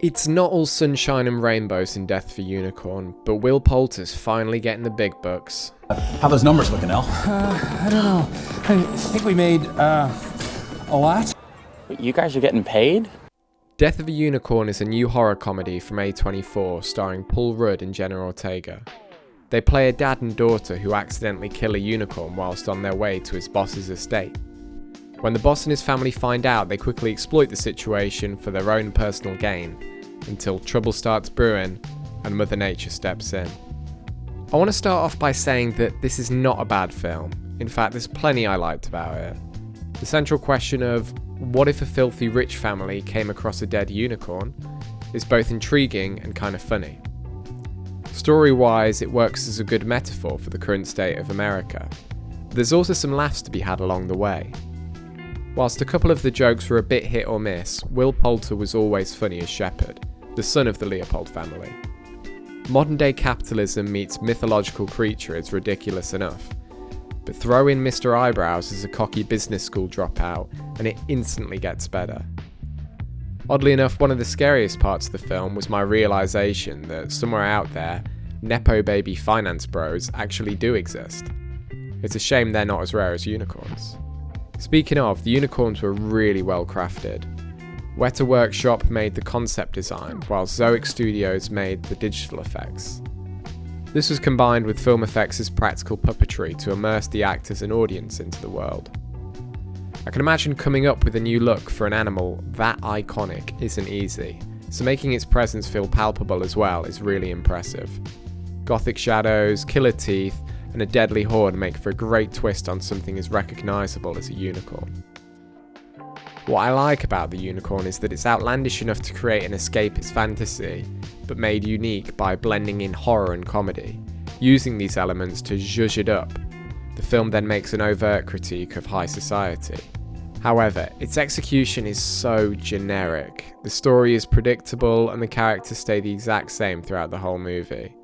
It's not all sunshine and rainbows in Death of a Unicorn, but Will Poulter's finally getting the big bucks. How those numbers looking, Al? I don't know. I think we made, a lot. You guys are getting paid? Death of a Unicorn is a new horror comedy from A24 starring Rudd and Jenna Ortega. They play a dad and daughter who accidentally kill a unicorn whilst on their way to his boss's estate. When the boss and his family find out, they quickly exploit the situation for their own personal gain, until trouble starts brewing and Mother Nature steps in. I want to start off by saying that this is not a bad film. In fact, there's plenty I liked about it. The central question of what if a filthy rich family came across a dead unicorn is both intriguing and kind of funny. Story-wise, it works as a good metaphor for the current state of America. There's also some laughs to be had along the way. Whilst a couple of the jokes were a bit hit or miss, Will Poulter was always funny as Shepherd, the son of the Leopold family. Modern day capitalism meets mythological creature is ridiculous enough, but throw in Mr. Eyebrows as a cocky business school dropout and it instantly gets better. Oddly enough, one of the scariest parts of the film was my realisation that somewhere out there, Nepo baby finance bros actually do exist. It's a shame they're not as rare as unicorns. Speaking of, the unicorns were really well crafted. Weta Workshop made the concept design, while Zoic Studios made the digital effects. This was combined with Film Effects' practical puppetry to immerse the actors and audience into the world. I can imagine coming up with a new look for an animal that iconic isn't easy, so making its presence feel palpable as well is really impressive. Gothic shadows, killer teeth, and a deadly horn make for a great twist on something as recognisable as a unicorn. What I like about the unicorn is that it's outlandish enough to create an escapist fantasy, but made unique by blending in horror and comedy, using these elements to zhuzh it up. The film then makes an overt critique of high society. However, its execution is so generic. The story is predictable and the characters stay the exact same throughout the whole movie.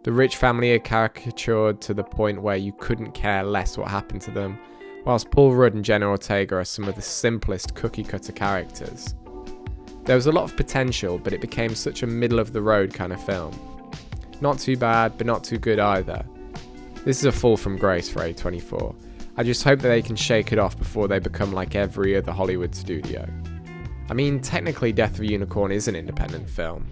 The rich family are caricatured to the point where you couldn't care less what happened to them, whilst Rudd and Jenna Ortega are some of the simplest cookie-cutter characters. There was a lot of potential, but it became such a middle-of-the-road kind of film. Not too bad, but not too good either. This is a fall from grace for A24. I just hope that they can shake it off before they become like every other Hollywood studio. I mean, technically Death of a Unicorn is an independent film.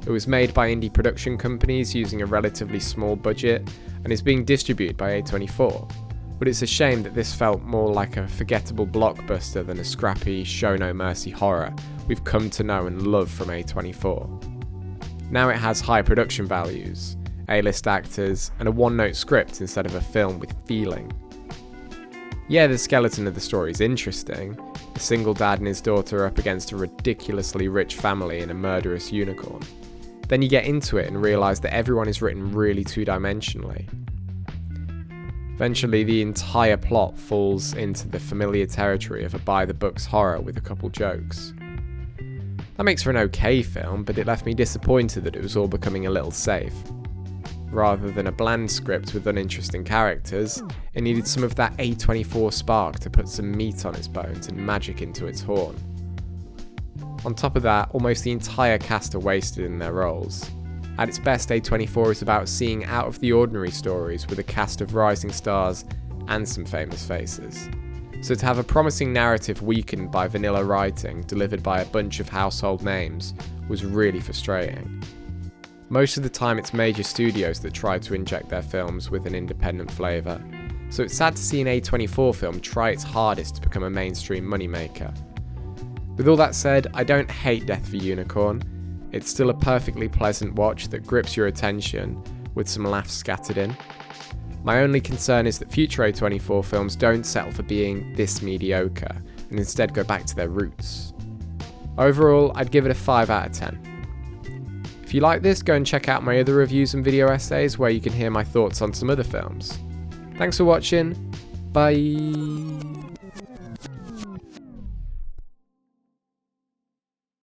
It was made by indie production companies using a relatively small budget and is being distributed by A24, but it's a shame that this felt more like a forgettable blockbuster than a scrappy, show no mercy horror we've come to know and love from A24. Now it has high production values, A-list actors, and a one-note script instead of a film with feeling. Yeah, the skeleton of the story is interesting, a single dad and his daughter up against a ridiculously rich family and a murderous unicorn. Then you get into it and realise that everyone is written really two-dimensionally. Eventually, the entire plot falls into the familiar territory of a by-the-books horror with a couple jokes. That makes for an okay film, but it left me disappointed that it was all becoming a little safe. Rather than a bland script with uninteresting characters, it needed some of that A24 spark to put some meat on its bones and magic into its horn. On top of that, almost the entire cast are wasted in their roles. At its best, A24 is about seeing out of the ordinary stories with a cast of rising stars and some famous faces. So to have a promising narrative weakened by vanilla writing delivered by a bunch of household names was really frustrating. Most of the time it's major studios that try to inject their films with an independent flavour, so it's sad to see an A24 film try its hardest to become a mainstream moneymaker. With all that said, I don't hate Death of a Unicorn. It's still a perfectly pleasant watch that grips your attention, with some laughs scattered in. My only concern is that future A24 films don't settle for being this mediocre, and instead go back to their roots. Overall, I'd give it a 5 out of 10. If you like this, go and check out my other reviews and video essays where you can hear my thoughts on some other films. Thanks for watching, bye!